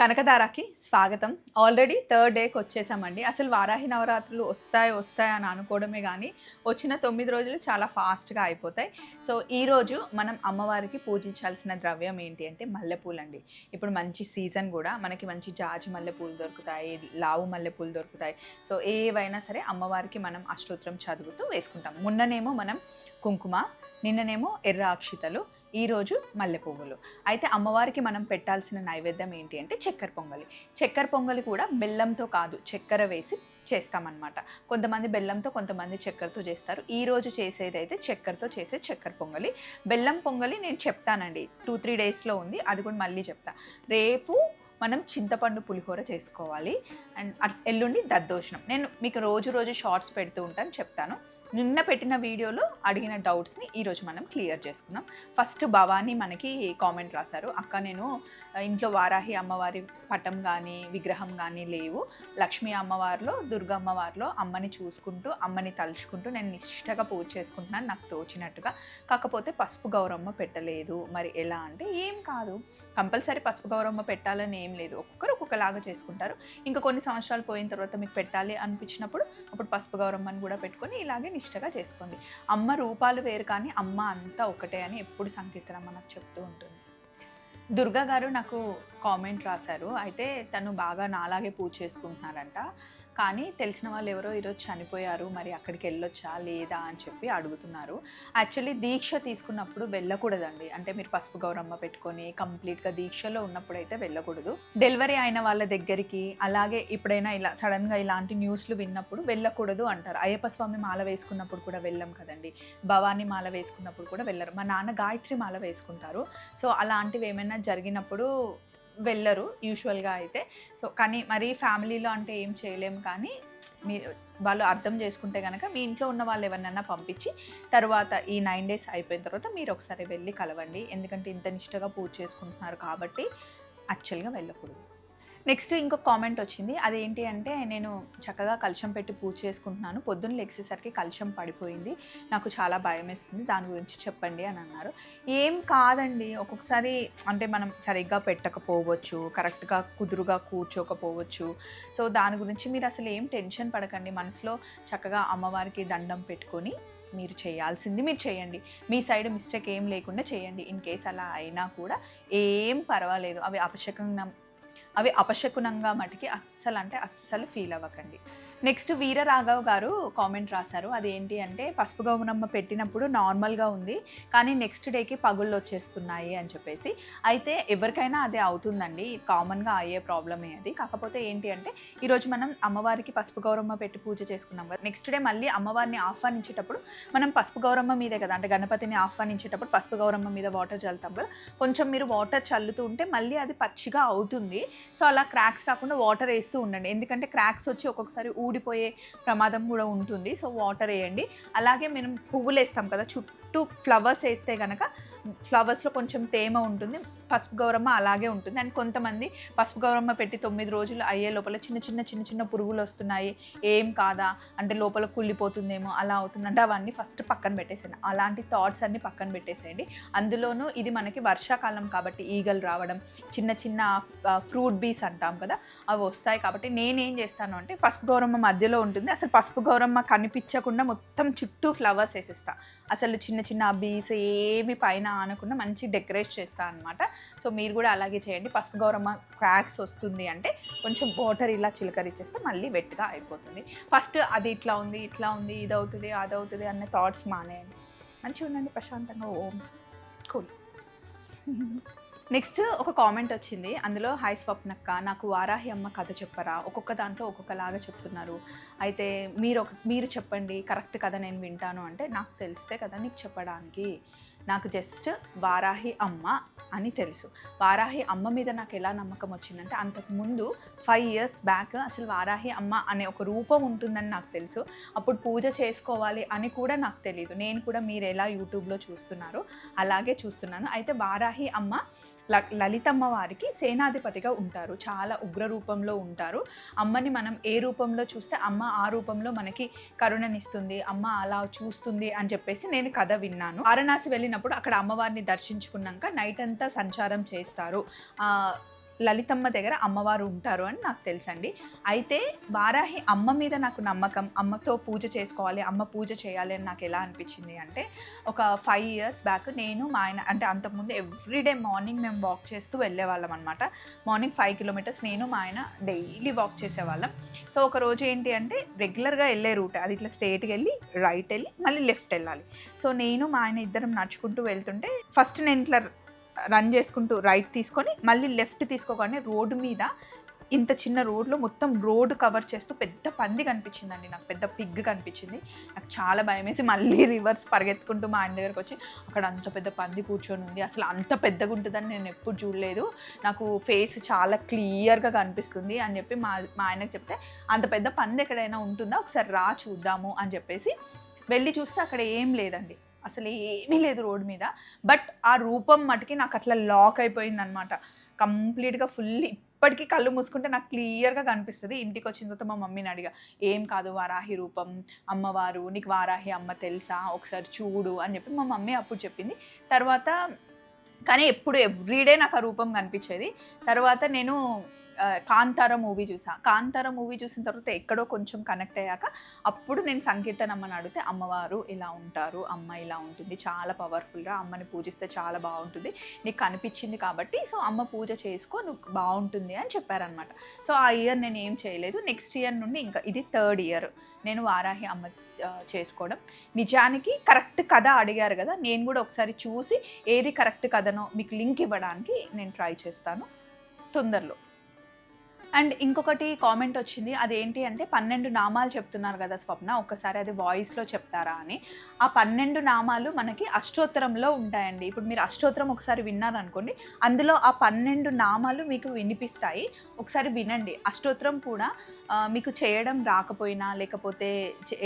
కనకధారకి స్వాగతం. Already third డేకి వచ్చేసామండి. అసలు వారాహి నవరాత్రులు వస్తాయి అని అనుకోవడమే కానీ వచ్చిన 9 రోజులు చాలా ఫాస్ట్గా అయిపోతాయి. సో ఈరోజు మనం అమ్మవారికి పూజించాల్సిన ద్రవ్యం ఏంటి అంటే మల్లెపూలండి. ఇప్పుడు మంచి సీజన్ కూడా, మనకి మంచి జాజి మల్లెపూలు దొరుకుతాయి, లావు మల్లెపూలు దొరుకుతాయి. సో ఏవైనా సరే అమ్మవారికి మనం అష్టోత్తరం చదువుతూ వేసుకుంటాం. మొన్ననేమో మనం కుంకుమ, నిన్ననేమో ఎర్ర అక్షితలు, ఈరోజు మల్లె పువ్వులు. అయితే అమ్మవారికి మనం పెట్టాల్సిన నైవేద్యం ఏంటి అంటే చక్కెర పొంగలి. చక్కెర పొంగలి కూడా బెల్లంతో కాదు, చక్కెర వేసి చేస్తామన్నమాట. కొంతమంది బెల్లంతో, కొంతమంది చక్కెరతో చేస్తారు. ఈరోజు చేసేది అయితే చక్కెరతో చేసే చక్కెర పొంగలి. బెల్లం పొంగలి నేను చెప్తానండి, 2-3 డేస్లో ఉంది, అది కూడా మళ్ళీ చెప్తా. రేపు మనం చింతపండు పులిహోర చేసుకోవాలి. అండ్ ఎల్లుండి దద్దోజనం. నేను మీకు రోజు షార్ట్స్ పెడుతూ ఉంటాను, చెప్తాను. నిన్న పెట్టిన వీడియోలో అడిగిన డౌట్స్ని ఈరోజు మనం క్లియర్ చేసుకుందాం. ఫస్ట్ భవానీ మనకి కామెంట్ రాశారు, అక్క నేను ఇంట్లో వారాహి అమ్మవారి పటం కానీ విగ్రహం కానీ లేవు, లక్ష్మీ అమ్మవారిలో దుర్గా అమ్మవారిలో అమ్మని చూసుకుంటూ అమ్మని తలుచుకుంటూ నేను నిష్ఠగా పూజ చేసుకుంటున్నాను నాకు తోచినట్టుగా, కాకపోతే పసుపు గౌరమ్మ పెట్టలేదు, మరి ఎలా అంటే ఏం కాదు, కంపల్సరీ పసుపు గౌరమ్మ పెట్టాలని ఏం లేదు, ఒక్కొక్కరు ఒక్కొక్కలాగా చేసుకుంటారు. ఇంకా కొన్ని సంవత్సరాలు పోయిన తర్వాత మీకు పెట్టాలి అనిపించినప్పుడు అప్పుడు పసుపు గౌరమ్మని కూడా పెట్టుకొని ఇలాగే నిష్టగా చేసుకోండి. అమ్మ రూపాలు వేరు కానీ అమ్మ అంతా ఒకటే అని ఎప్పుడు సంకీర్తనమ్మ నాకు చెప్తూ ఉంటుంది. దుర్గా గారు నాకు కామెంట్ రాశారు, అయితే తను బాగా నాలాగే పూజ చేసుకుంటున్నారంట, కానీ తెలిసిన వాళ్ళు ఎవరో ఈరోజు చనిపోయారు, మరి అక్కడికి వెళ్ళొచ్చా లేదా అని చెప్పి అడుగుతున్నారు. యాక్చువల్లీ దీక్ష తీసుకున్నప్పుడు వెళ్ళకూడదండి. అంటే మీరు పసుపు గౌరమ్మ పెట్టుకొని కంప్లీట్గా దీక్షలో ఉన్నప్పుడు అయితే వెళ్ళకూడదు. డెలివరీ అయిన వాళ్ళ దగ్గరికి, అలాగే ఎప్పుడైనా ఇలా సడన్గా ఇలాంటి న్యూస్లు విన్నప్పుడు వెళ్ళకూడదు అంటారు. అయ్యప్ప స్వామి మాల వేసుకున్నప్పుడు కూడా వెళ్ళం కదండి, భవానీ మాల వేసుకున్నప్పుడు కూడా వెళ్ళరు. మా నాన్న గాయత్రి మాల వేసుకుంటారు. సో అలాంటివి ఏమైనా జరిగినప్పుడు వెళ్ళరు యూజువల్గా అయితే. సో కానీ మరి ఫ్యామిలీలో అంటే ఏం చేయలేము, కానీ మీరు వాళ్ళు అర్థం చేసుకుంటే కనుక మీ ఇంట్లో ఉన్న వాళ్ళు ఎవరినైనా పంపించి తర్వాత ఈ 9 days అయిపోయిన తర్వాత మీరు ఒకసారి వెళ్ళి కలవండి. ఎందుకంటే ఇంత నిష్టగా పూజ చేసుకుంటున్నారు కాబట్టి యాక్చువల్గా వెళ్ళకూడదు. నెక్స్ట్ ఇంకొక కామెంట్ వచ్చింది, అదేంటి అంటే నేను చక్కగా కలశం పెట్టి పూజ చేసుకుంటున్నాను, పొద్దున్న లెగిసేసరికి కలశం పడిపోయింది, నాకు చాలా భయం వేస్తుంది, దాని గురించి చెప్పండి అని అన్నారు. ఏం కాదండి, ఒక్కొక్కసారి అంటే మనం సరిగ్గా పెట్టకపోవచ్చు, కరెక్ట్గా కుదురుగా కూర్చోకపోవచ్చు. సో దాని గురించి మీరు అసలు ఏం టెన్షన్ పడకండి. మనసులో చక్కగా అమ్మవారికి దండం పెట్టుకొని మీరు చేయాల్సింది మీరు చేయండి. మీ సైడ్ మిస్టేక్ ఏం లేకుండా చేయండి. ఇన్ కేస్ అలా అయినా కూడా ఏం పర్వాలేదు, అవి అపశకునంగా మటుకి అస్సలు ఫీల్ అవ్వకండి. నెక్స్ట్ వీరరాఘవ్ గారు కామెంట్ రాశారు, అదేంటి అంటే పసుపు గౌరమ్మ పెట్టినప్పుడు నార్మల్గా ఉంది, కానీ నెక్స్ట్ డేకి పగుళ్ళు వచ్చేస్తున్నాయి అని చెప్పేసి. అయితే ఎవరికైనా అదే అవుతుందండి, కామన్గా అయ్యే ప్రాబ్లమే అది. కాకపోతే ఏంటి అంటే ఈరోజు మనం అమ్మవారికి పసుపు గౌరమ్మ పెట్టి పూజ చేసుకున్నాం కదా, నెక్స్ట్ డే మళ్ళీ అమ్మవారిని ఆహ్వానించేటప్పుడు మనం పసుపు గౌరమ్మ మీదే కదా, అంటే గణపతిని ఆహ్వానించేటప్పుడు పసుపు గౌరమ్మ మీద వాటర్ చల్లుతాం కదా, కొంచెం మీరు వాటర్ చల్లుతూ ఉంటే మళ్ళీ అది పచ్చిగా అవుతుంది. సో అలా క్రాక్స్ రాకుండా వాటర్ వేస్తూ ఉండండి, ఎందుకంటే క్రాక్స్ వచ్చి ఒక్కొక్కసారి ఊడిపోయే ప్రమాదం కూడా ఉంటుంది. సో వాటర్ వేయండి. అలాగే మనం పువ్వులు వేస్తాం కదా, చుట్టూ ఫ్లవర్స్ వేస్తే కనుక ఫ్లవర్స్లో కొంచెం తేమ ఉంటుంది, పసుపు గౌరమ్మ అలాగే ఉంటుంది. అండ్ కొంతమంది పసుపు గౌరమ్మ పెట్టి 9 రోజులు అయ్యే లోపల చిన్న పురుగులు వస్తున్నాయి, ఏం కాదా అంటే లోపల కుళ్ళిపోతుందేమో అలా అవుతుందంటే అవన్నీ ఫస్ట్ పక్కన పెట్టేసేయండి. అలాంటి థాట్స్ అన్నీ పక్కన పెట్టేసేయండి. అందులోనూ ఇది మనకి వర్షాకాలం కాబట్టి ఈగలు రావడం, చిన్న ఫ్రూట్ బీస్ అంటాం కదా, అవి వస్తాయి. కాబట్టి నేనేం చేస్తాను అంటే పసుపు గౌరమ్మ మధ్యలో ఉంటుంది, అసలు పసుపు గౌరమ్మ కనిపించకుండా మొత్తం చుట్టూ ఫ్లవర్స్ వేసేస్తా, అసలు చిన్న బీస్ ఏమి పైన ఆనకుండా మంచి డెకరేట్ చేస్తా అనమాట. సో మీరు కూడా అలాగే చేయండి. పసుపు గౌరమ్మ క్రాక్స్ వస్తుంది అంటే కొంచెం వాటర్ ఇలా చిలకరిచ్చేస్తే మళ్ళీ వెట్గా అయిపోతుంది. ఫస్ట్ అది ఇట్లా ఉంది ఇది అవుతుంది అది అవుతుంది అనే థాట్స్ మానేయండి, మంచిగా ఉండండి ప్రశాంతంగా. ఓం కూల్. నెక్స్ట్ ఒక కామెంట్ వచ్చింది, అందులో హాయ్ స్వప్నక్క, నాకు వారాహి అమ్మ కథ చెప్పరా, ఒక్కొక్క దాంట్లో ఒక్కొక్కలాగా చెప్తున్నారు, అయితే మీరు చెప్పండి కరెక్ట్ కదా నేను వింటాను అంటే, నాకు తెలిస్తే కదా నీకు చెప్పడానికి, నాకు జస్ట్ వారాహి అమ్మ అని తెలుసు. వారాహి అమ్మ మీద నాకు ఎలా నమ్మకం వచ్చిందంటే, అంతకుముందు 5 years బ్యాక్ అసలు వారాహి అమ్మ అనే ఒక రూపం ఉంటుందని నాకు తెలుసు. అప్పుడు పూజ చేసుకోవాలి అని కూడా నాకు తెలియదు. నేను కూడా మీరు ఎలా యూట్యూబ్లో చూస్తున్నారో అలాగే చూస్తున్నాను. అయితే వారాహి అమ్మ లలితమ్మ వారికి సేనాధిపతిగా ఉంటారు, చాలా ఉగ్ర రూపంలో ఉంటారు. అమ్మని మనం ఏ రూపంలో చూస్తే అమ్మ ఆ రూపంలో మనకి కరుణనిస్తుంది, అమ్మ అలా చూస్తుంది అని చెప్పేసి నేను కథ విన్నాను. వారణాసి వెళ్ళినప్పుడు అక్కడ అమ్మవారిని దర్శించుకున్నాక నైట్ అంతా సంచారం చేస్తారు. లలితమ్మ దగ్గర అమ్మవారు ఉంటారు అని నాకు తెలుసండి. అయితే వారాహి అమ్మ మీద నాకు నమ్మకం, అమ్మతో పూజ చేసుకోవాలి, అమ్మ పూజ చేయాలి అని నాకు ఎలా అనిపించింది అంటే, ఒక 5 years బ్యాక్ నేను మా ఆయన అంటే అంతకుముందు ఎవ్రీడే మార్నింగ్ మేము వాక్ చేస్తూ వెళ్ళేవాళ్ళం అనమాట. మార్నింగ్ 5 kilometers నేను మా ఆయన డైలీ వాక్ చేసేవాళ్ళం. సో ఒకరోజు ఏంటి అంటే రెగ్యులర్గా వెళ్ళే రూట్ అది, ఇట్లా స్ట్రేట్గా వెళ్ళి రైట్ వెళ్ళి మళ్ళీ లెఫ్ట్ వెళ్ళాలి. సో నేను మా ఆయన ఇద్దరం నడుచుకుంటూ వెళ్తుంటే ఫస్ట్ నేను ఇట్లా రన్ చేసుకుంటూ రైట్ తీసుకొని మళ్ళీ లెఫ్ట్ తీసుకోగానే రోడ్డు మీద, ఇంత చిన్న రోడ్లో మొత్తం రోడ్డు కవర్ చేస్తూ పెద్ద పంది కనిపించిందండి నాకు, పెద్ద పిగ్ కనిపించింది. నాకు చాలా భయం వేసి మళ్ళీ రివర్స్ పరిగెత్తుకుంటూ మా ఆయన దగ్గరకు వచ్చి, అక్కడ అంత పెద్ద పంది కూర్చొని ఉంది, అసలు అంత పెద్దగా ఉంటుందని నేను ఎప్పుడు చూడలేదు, నాకు ఫేస్ చాలా క్లియర్గా కనిపిస్తుంది అని చెప్పి మా ఆయనకు చెప్తే, అంత పెద్ద పంది ఎక్కడైనా ఉంటుందా, ఒకసారి రా చూద్దాము అని చెప్పేసి వెళ్ళి చూస్తే అక్కడ ఏం లేదండి, అసలు ఏమీ లేదు రోడ్డు మీద. బట్ ఆ రూపం మటుకి నాకు అట్లా లాక్ అయిపోయింది అనమాట కంప్లీట్గా, ఫుల్. ఇప్పటికీ కళ్ళు మూసుకుంటే నాకు క్లియర్గా కనిపిస్తుంది. ఇంటికి వచ్చిన తర్వాత మా మమ్మీని అడిగా, ఏం కాదు వారాహి రూపం, అమ్మవారు, నీకు వారాహి అమ్మ తెలుసా, ఒకసారి చూడు అని చెప్పి మా మమ్మీ అప్పుడు చెప్పింది. తర్వాత కానీ ఎప్పుడు ఎవ్రీడే నాకు ఆ రూపం కనిపించేది. తర్వాత నేను కాంతార మూవీ చూసాను. కాంతార మూవీ చూసిన తర్వాత ఎక్కడో కొంచెం కనెక్ట్ అయ్యాక అప్పుడు నేను సంకీర్తనమ్మని అడిగితే, అమ్మవారు ఇలా ఉంటారు, అమ్మ ఇలా ఉంటుంది, చాలా పవర్ఫుల్గా, అమ్మని పూజిస్తే చాలా బాగుంటుంది, నీకు కనిపించింది కాబట్టి సో అమ్మ పూజ చేసుకో, నువ్వు బాగుంటుంది అని చెప్పారనమాట. సో ఆ ఇయర్ నేను ఏం చేయలేదు. నెక్స్ట్ ఇయర్ నుండి ఇంకా ఇది 3rd year నేను వారాహి అమ్మ చేసుకోవడం. నిజానికి కరెక్ట్ కథ అడిగారు కదా, నేను కూడా ఒకసారి చూసి ఏది కరెక్ట్ కథనో మీకు లింక్ ఇవ్వడానికి నేను ట్రై చేస్తాను తొందరలో. అండ్ ఇంకొకటి కామెంట్ వచ్చింది, అదేంటి అంటే 12 నామాలు చెప్తున్నారు కదా స్వప్న, ఒక్కసారి అది వాయిస్లో చెప్తారా అని. ఆ 12 నామాలు మనకి అష్టోత్తరంలో ఉంటాయండి. ఇప్పుడు మీరు అష్టోత్తరం ఒకసారి విన్నారనుకోండి, అందులో ఆ 12 నామాలు మీకు వినిపిస్తాయి, ఒకసారి వినండి. అష్టోత్తరం కూడా మీకు చేయడం రాకపోయినా, లేకపోతే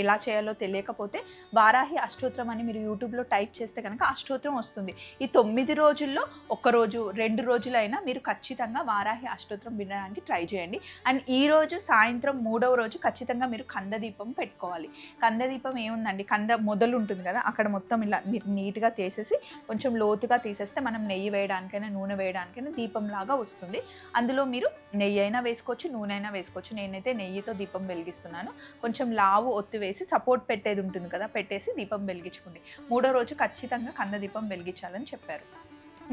ఎలా చేయాలో తెలియకపోతే వారాహి అష్టోత్తరం అని మీరు యూట్యూబ్లో టైప్ చేస్తే కనుక అష్టోత్తరం వస్తుంది. ఈ 9 రోజుల్లో ఒక్కరోజు 2 రోజులైనా మీరు ఖచ్చితంగా వారాహి అష్టోత్తరం వినడానికి ట్రై చేయండి. అండ్ ఈరోజు సాయంత్రం 3వ రోజు ఖచ్చితంగా మీరు కందదీపం పెట్టుకోవాలి. కందదీపం ఏముందండి, కంద మొదలు ఉంటుంది కదా, అక్కడ మొత్తం ఇలా మీరు నీట్గా తీసేసి కొంచెం లోతుగా తీసేస్తే మనం నెయ్యి వేయడానికైనా నూనె వేయడానికైనా దీపంలాగా వస్తుంది. అందులో మీరు నెయ్యి అయినా వేసుకోవచ్చు, నూనె అయినా వేసుకోవచ్చు. నేనైతే నెయ్యితో దీపం వెలిగిస్తున్నాను. కొంచెం లావు ఒత్తి వేసి సపోర్ట్ పెట్టేది ఉంటుంది కదా, పెట్టేసి దీపం వెలిగించుకోండి. 3వ రోజు ఖచ్చితంగా కందదీపం వెలిగించాలని చెప్పారు.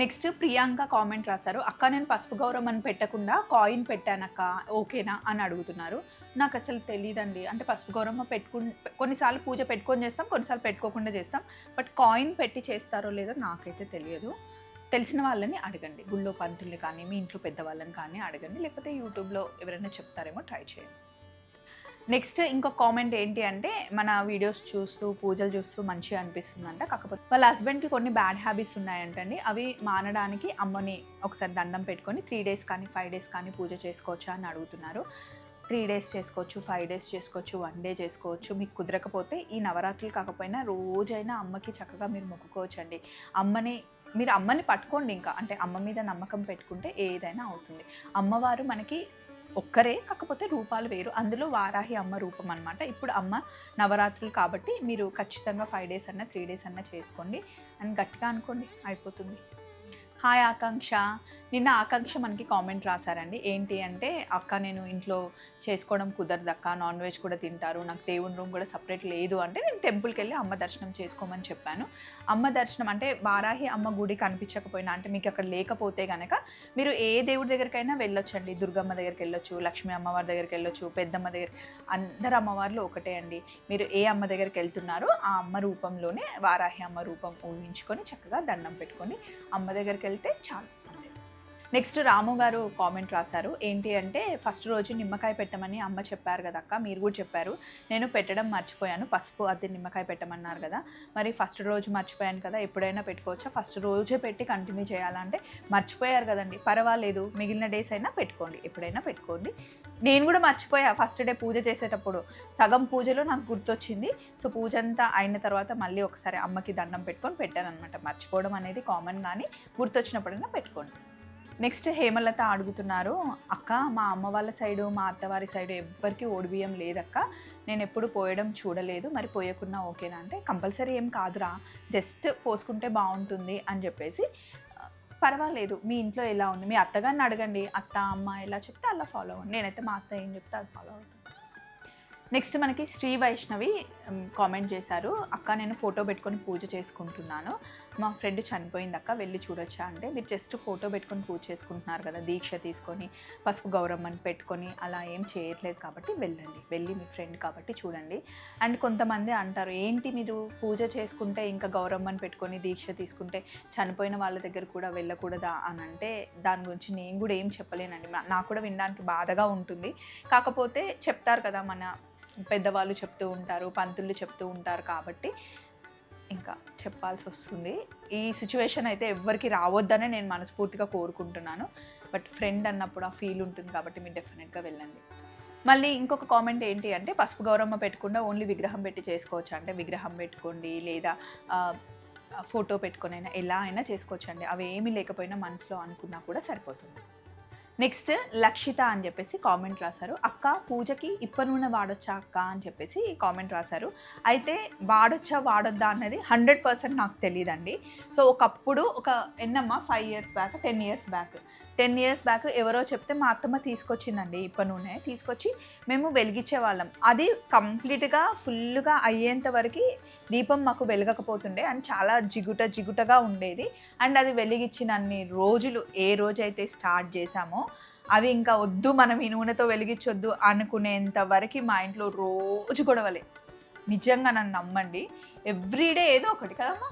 నెక్స్ట్ ప్రియాంక కామెంట్ రాశారు, అక్క నేను పసుపు గౌరవం అని పెట్టకుండా కాయిన్ పెట్టానక్క, ఓకేనా అని అడుగుతున్నారు. నాకు అసలు తెలియదండి, అంటే పసుపు గౌరమ్మ కొన్నిసార్లు పూజ పెట్టుకొని చేస్తాం, కొన్నిసార్లు పెట్టుకోకుండా చేస్తాం. బట్ కాయిన్ పెట్టి చేస్తారో లేదో నాకైతే తెలియదు. తెలిసిన వాళ్ళని అడగండి, గుళ్ళో పంతుల్ని కానీ మీ ఇంట్లో పెద్దవాళ్ళని కానీ అడగండి, లేకపోతే యూట్యూబ్లో ఎవరైనా చెప్తారేమో ట్రై చేయండి. నెక్స్ట్ ఇంకో కామెంట్ ఏంటి అంటే, మన వీడియోస్ చూస్తూ పూజలు చూస్తూ మంచిగా అనిపిస్తుందంట, కాకపోతే వాళ్ళ హస్బెండ్కి కొన్ని బ్యాడ్ హ్యాబిట్స్ ఉన్నాయంటండి, అవి మానడానికి అమ్మని ఒకసారి దండం పెట్టుకొని 3 days కానీ 5 days కానీ పూజ చేసుకోవచ్చా అని అడుగుతున్నారు. 3 days చేసుకోవచ్చు, 5 days చేసుకోవచ్చు, 1 day చేసుకోవచ్చు. మీకు కుదరకపోతే ఈ నవరాత్రులు కాకపోయినా రోజైనా అమ్మకి చక్కగా మీరు మొక్కుకోవచ్చు అండి. మీరు అమ్మని పట్టుకోండి, ఇంకా అంటే అమ్మ మీద నమ్మకం పెట్టుకుంటే ఏదైనా అవుతుంది. అమ్మవారు మనకి ఒక్కరే, కాకపోతే రూపాలు వేరు. అందులో వారాహి అమ్మ రూపం అనమాట. ఇప్పుడు అమ్మ నవరాత్రులు కాబట్టి మీరు ఖచ్చితంగా 5 days అన్నా 3 days అన్నా చేసుకోండి అని గట్టిగా అనుకోండి, అయిపోతుంది. హాయ్ ఆకాంక్ష, నిన్న ఆకాంక్ష మనకి కామెంట్ రాశారండి. ఏంటి అంటే, అక్క నేను ఇంట్లో చేసుకోవడం కుదరదు అక్క, నాన్ వెజ్ కూడా తింటారు, నాకు దేవుని రూమ్ కూడా సపరేట్ లేదు అంటే నేను టెంపుల్కి వెళ్ళి అమ్మ దర్శనం చేసుకోమని చెప్పాను. అమ్మ దర్శనం అంటే వారాహి అమ్మ గుడి కనిపించకపోయినా, అంటే మీకు అక్కడ లేకపోతే కనుక మీరు ఏ దేవుడి దగ్గరికైనా వెళ్ళొచ్చండి. దుర్గమ్మ దగ్గరికి వెళ్ళొచ్చు, లక్ష్మీ అమ్మవారి దగ్గరికి వెళ్ళొచ్చు, పెద్దమ్మ దగ్గర, అందరు అమ్మవార్లు ఒకటే అండి. మీరు ఏ అమ్మ దగ్గరికి వెళ్తున్నారో ఆ అమ్మ రూపంలోనే వారాహి అమ్మ రూపం ఊహించుకొని చక్కగా దండం పెట్టుకొని అమ్మ దగ్గరికి వెళ్తే చాలు. నెక్స్ట్ రాము గారు కామెంట్ రాశారు, ఏంటి అంటే, ఫస్ట్ రోజు నిమ్మకాయ పెట్టమని అమ్మ చెప్పారు కదా అక్క, మీరు కూడా చెప్పారు, నేను పెట్టడం మర్చిపోయాను, పసుపు అది నిమ్మకాయ పెట్టమన్నారు కదా, మరి ఫస్ట్ రోజు మర్చిపోయాను కదా, ఎప్పుడైనా పెట్టుకోవచ్చా, ఫస్ట్ రోజే పెట్టి కంటిన్యూ చేయాలంటే మర్చిపోయారు కదండి, పర్వాలేదు, మిగిలిన డేస్ అయినా పెట్టుకోండి, ఎప్పుడైనా పెట్టుకోండి. నేను కూడా మర్చిపోయా ఫస్ట్ డే పూజ చేసేటప్పుడు, సగం పూజలో నాకు గుర్తొచ్చింది. సో పూజ అంతా అయిన తర్వాత మళ్ళీ ఒకసారి అమ్మకి దండం పెట్టుకొని పెట్టాను అనమాట. మర్చిపోవడం అనేది కామన్, కానీ గుర్తొచ్చినప్పుడైనా పెట్టుకోండి. నెక్స్ట్ హేమలత అడుగుతున్నారు, అక్క మా అమ్మ వాళ్ళ సైడు మా అత్తవారి సైడు ఎవ్వరికి ఓడిబియ్యం లేదక్క, నేను ఎప్పుడు పోయడం చూడలేదు, మరి పోయకున్నా ఓకేనా అంటే, కంపల్సరీ ఏం కాదురా, జస్ట్ పోసుకుంటే బాగుంటుంది అని చెప్పేసి పర్వాలేదు, మీ ఇంట్లో ఎలా ఉంది, మీ అత్తగారిని అడగండి, అత్త అమ్మ ఎలా చెప్తే అలా ఫాలో అవ్వండి. నేనైతే మా అత్త ఏం చెప్తే అది ఫాలో అవుతాను. నెక్స్ట్ మనకి శ్రీ వైష్ణవి కామెంట్ చేశారు, అక్క నేను ఫోటో పెట్టుకొని పూజ చేసుకుంటున్నాను, మా ఫ్రెండ్ చనిపోయింది అక్క, వెళ్ళి చూడొచ్చా అంటే, మీరు జస్ట్ ఫోటో పెట్టుకొని పూజ చేసుకుంటున్నారు కదా, దీక్ష తీసుకొని పసుపు గౌరమ్మని పెట్టుకొని అలా ఏం చేయట్లేదు కాబట్టి వెళ్ళండి, వెళ్ళి మీ ఫ్రెండ్ కాబట్టి చూడండి. అండ్ కొంతమంది అంటారు, ఏంటి మీరు పూజ చేసుకుంటే ఇంకా గౌరమ్మని పెట్టుకొని దీక్ష తీసుకుంటే చనిపోయిన వాళ్ళ దగ్గర కూడా వెళ్ళకూడదా అని అంటే, దాని గురించి నేను కూడా ఏం చెప్పలేనండి, నాకు కూడా వినడానికి బాధగా ఉంటుంది. కాకపోతే చెప్తారు కదా, మన పెద్దవాళ్ళు చెప్తూ ఉంటారు, పంతులు చెప్తూ ఉంటారు కాబట్టి ఇంకా చెప్పాల్సి వస్తుంది. ఈ సిచ్యువేషన్ అయితే ఎవ్వరికి రావద్దనే నేను మనస్ఫూర్తిగా కోరుకుంటున్నాను. బట్ ఫ్రెండ్ అన్నప్పుడు ఆ ఫీల్ ఉంటుంది కాబట్టి మీరు డెఫినెట్గా వెళ్ళండి. మళ్ళీ ఇంకొక కామెంట్ ఏంటి అంటే, పసుపు గౌరమ్మ పెట్టకుండా ఓన్లీ విగ్రహం పెట్టి చేసుకోవచ్చు అంటే, విగ్రహం పెట్టుకోండి లేదా ఫోటో పెట్టుకొనైనా ఎలా అయినా చేసుకోవచ్చు అండి, అవి ఏమీ లేకపోయినా మనసులో అనుకున్నా కూడా సరిపోతుంది. నెక్స్ట్ లక్షిత అని చెప్పేసి కామెంట్ రాశారు, అక్క పూజకి ఇప్ప నూనె వాడొచ్చా అక్క అని చెప్పేసి కామెంట్ రాశారు. అయితే వాడొచ్చా వాడొద్దా అన్నది 100% నాకు తెలియదండి. సో ఒకప్పుడు ఎన్నమ్మా 5 years బ్యాక్ 10 years బ్యాక్ ఎవరో చెప్తే మా అత్తమ్మ తీసుకొచ్చిందండి ఇప్ప నూనె, తీసుకొచ్చి మేము వెలిగించే వాళ్ళం. అది కంప్లీట్గా ఫుల్గా అయ్యేంత వరకు దీపం మాకు వెలగకపోతుండే అండ్ చాలా జిగుటగా ఉండేది. అండ్ అది వెలిగించినన్ని రోజులు ఏ రోజైతే స్టార్ట్ చేశామో అవి ఇంకా వద్దు, మనం ఈ నూనెతో వెలిగించొద్దు అనుకునేంత వరకు మా ఇంట్లో రోజు గొడవలే. నిజంగా నన్ను నమ్మండి, ఎవ్రీడే ఏదో ఒకటి కదమ్మా,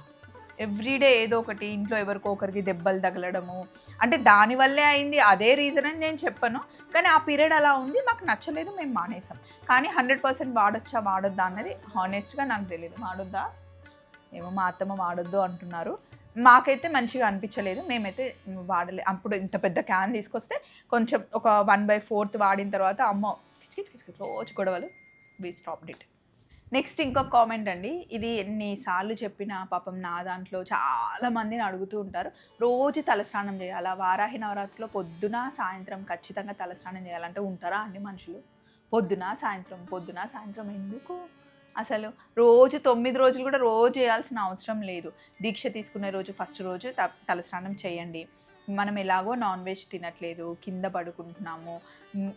ఎవ్రీడే ఏదో ఒకటి, ఇంట్లో ఎవరికో ఒకరికి దెబ్బలు తగలడము, అంటే దానివల్లే అయింది, అదే రీజన్ అని నేను చెప్పను. కానీ ఆ పీరియడ్ అలా ఉంది, మాకు నచ్చలేదు, మేము మానేసాం. కానీ 100% వాడొచ్చా వాడొద్దా అన్నది హానెస్ట్గా నాకు తెలియదు. వాడొద్దా ఏమో, మా అత్తమ్మ వాడొద్దు అంటున్నారు, మాకైతే మంచిగా అనిపించలేదు, మేమైతే వాడలేదు. అప్పుడు ఇంత పెద్ద క్యాన్ తీసుకొస్తే కొంచెం ఒక 1/4 వాడిన తర్వాత అమ్మ కిచకిచ రోజు గొడవలు, వి స్టాప్డ్ ఇట్. నెక్స్ట్ ఇంకొక కామెంట్ అండి, ఇది ఎన్నిసార్లు చెప్పినా పాపం నా దాంట్లో చాలామందిని అడుగుతూ ఉంటారు, రోజు తలస్నానం చేయాలా, వారాహి నవరాత్రిలో పొద్దున సాయంత్రం ఖచ్చితంగా తలస్నానం చేయాలంటే ఉంటారా అండి మనుషులు? పొద్దున సాయంత్రం ఎందుకు అసలు? రోజు 9 రోజులు కూడా రోజు చేయాల్సిన అవసరం లేదు. దీక్ష తీసుకునే రోజు ఫస్ట్ రోజు తలస్నానం చేయండి. మనం ఎలాగో నాన్ వెజ్ తినట్లేదు, కింద పడుకుంటున్నాము,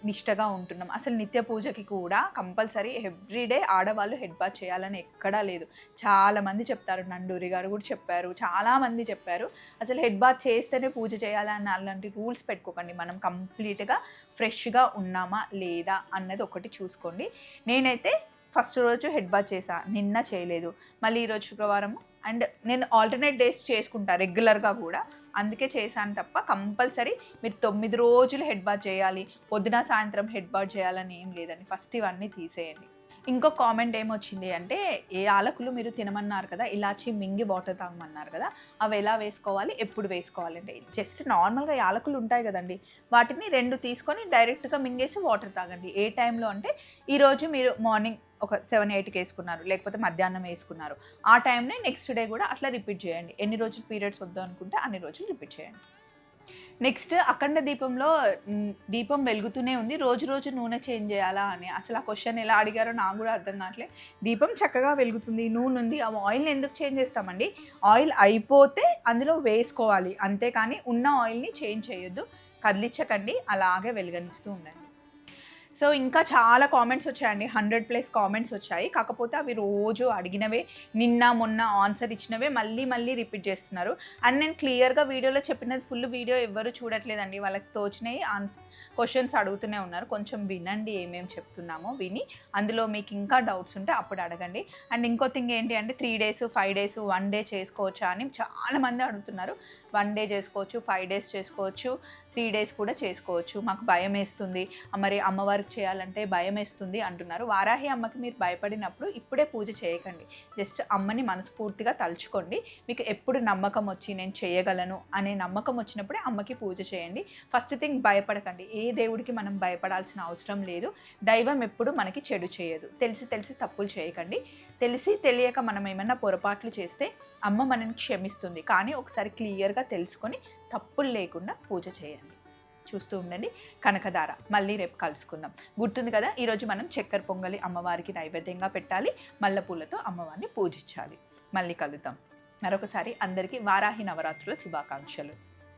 నిష్టగా ఉంటున్నాం, అసలు నిత్య పూజకి కూడా కంపల్సరీ ఎవ్రీడే ఆడవాళ్ళు హెడ్ బాత్ చేయాలని ఎక్కడా లేదు. చాలామంది చెప్తారు, నండూరి గారు కూడా చెప్పారు, చాలామంది చెప్పారు. అసలు హెడ్ బాత్ చేస్తేనే పూజ చేయాలని అలాంటి రూల్స్ పెట్టుకోకండి. మనం కంప్లీట్గా ఫ్రెష్గా ఉన్నామా లేదా అన్నది ఒకటి చూసుకోండి. నేనైతే ఫస్ట్ రోజు హెడ్ బాత్ చేసా, నిన్న చేయలేదు, మళ్ళీ ఈరోజు శుక్రవారం, అండ్ నేను ఆల్టర్నేట్ డేస్ చేసుకుంటా రెగ్యులర్గా కూడా, అందుకే చేశాను తప్ప కంపల్సరీ మీరు 9 రోజులు హెడ్ బాత్ చేయాలి, పొద్దున సాయంత్రం హెడ్ బాత్ చేయాలని ఏం లేదండి. ఫస్ట్ ఇవన్నీ తీసేయండి. ఇంకో కామెంట్ ఏమొచ్చింది అంటే, ఏ యాలకులు మీరు తినమన్నారు కదా, ఇలాచి మింగి వాటర్ తాగమన్నారు కదా, అవి ఎలా వేసుకోవాలి, ఎప్పుడు వేసుకోవాలి అంటే, జస్ట్ నార్మల్గా యాలకులు ఉంటాయి కదండి, వాటిని 2 తీసుకొని డైరెక్ట్గా మింగేసి వాటర్ తాగండి. ఏ టైంలో అంటే, ఈరోజు మీరు మార్నింగ్ ఒక 7-8కి వేసుకున్నారు, లేకపోతే మధ్యాహ్నం వేసుకున్నారు, ఆ టైంని నెక్స్ట్ డే కూడా అట్లా రిపీట్ చేయండి. ఎన్ని రోజులు పీరియడ్స్ వద్దు అనుకుంటే అన్ని రోజులు రిపీట్ చేయండి. నెక్స్ట్ అఖండ దీపంలో దీపం వెలుగుతూనే ఉంది, రోజు నూనె చేంజ్ చేయాలా అని. అసలు ఆ క్వశ్చన్ ఎలా అడిగారో నాకు కూడా అర్థం కావట్లేదు. దీపం చక్కగా వెలుగుతుంది, నూనె ఉంది, ఆ ఆయిల్ని ఎందుకు చేంజ్ చేస్తామండి? ఆయిల్ అయిపోతే అందులో వేసుకోవాలి, అంతేకాని ఉన్న ఆయిల్ని చేంజ్ చేయొద్దు. కదిలించకండి, అలాగే వెలుగనిస్తూ ఉండండి. సో ఇంకా చాలా కామెంట్స్ వచ్చాయండి, 100+ కామెంట్స్ వచ్చాయి. కాకపోతే అవి రోజు అడిగినవే, నిన్న మొన్న ఆన్సర్ ఇచ్చినవే మళ్ళీ రిపీట్ చేస్తున్నారు. అండ్ నేను క్లియర్గా వీడియోలో చెప్పినది ఫుల్ వీడియో ఎవ్వరు చూడట్లేదండి, వాళ్ళకి తోచినవి క్వశ్చన్స్ అడుగుతూనే ఉన్నారు. కొంచెం వినండి ఏమేమి చెప్తున్నామో, విని అందులో మీకు ఇంకా డౌట్స్ ఉంటే అప్పుడు అడగండి. అండ్ ఇంకో థింగ్ ఏంటి అంటే, 3 days 5 days 1 day చేసుకోవచ్చా అని చాలామంది అడుగుతున్నారు. 1 day చేసుకోవచ్చు, 5 days చేసుకోవచ్చు, 3 days కూడా చేసుకోవచ్చు. మాకు భయం వేస్తుంది, మరి అమ్మవారికి చేయాలంటే భయం వేస్తుంది అంటున్నారు. వారాహి అమ్మకి మీరు భయపడినప్పుడు ఇప్పుడే పూజ చేయకండి, జస్ట్ అమ్మని మనస్ఫూర్తిగా తలుచుకోండి. మీకు ఎప్పుడు నమ్మకం వచ్చి నేను చేయగలను అనే నమ్మకం వచ్చినప్పుడే అమ్మకి పూజ చేయండి. ఫస్ట్ థింగ్ భయపడకండి, ఏ దేవుడికి మనం భయపడాల్సిన అవసరం లేదు. దైవం ఎప్పుడు మనకి చెడు చేయదు. తెలిసి తప్పులు చేయకండి. తెలిసి తెలియక మనం ఏమైనా పొరపాట్లు చేస్తే అమ్మ మనని క్షమిస్తుంది, కానీ ఒకసారి క్లియర్గా తెలుసుకొని తప్పులు లేకుండా పూజ చేయండి. చూస్తూ ఉండండి కనకధార. మళ్ళీ రేపు కలుసుకుందాం. గుర్తుంది కదా, ఈరోజు మనం చక్కెర పొంగలి అమ్మవారికి నైవేద్యంగా పెట్టాలి, మల్లెపూలతో అమ్మవారిని పూజించాలి. మళ్ళీ కలుద్దాం. మరొకసారి అందరికీ వారాహి నవరాత్రుల శుభాకాంక్షలు.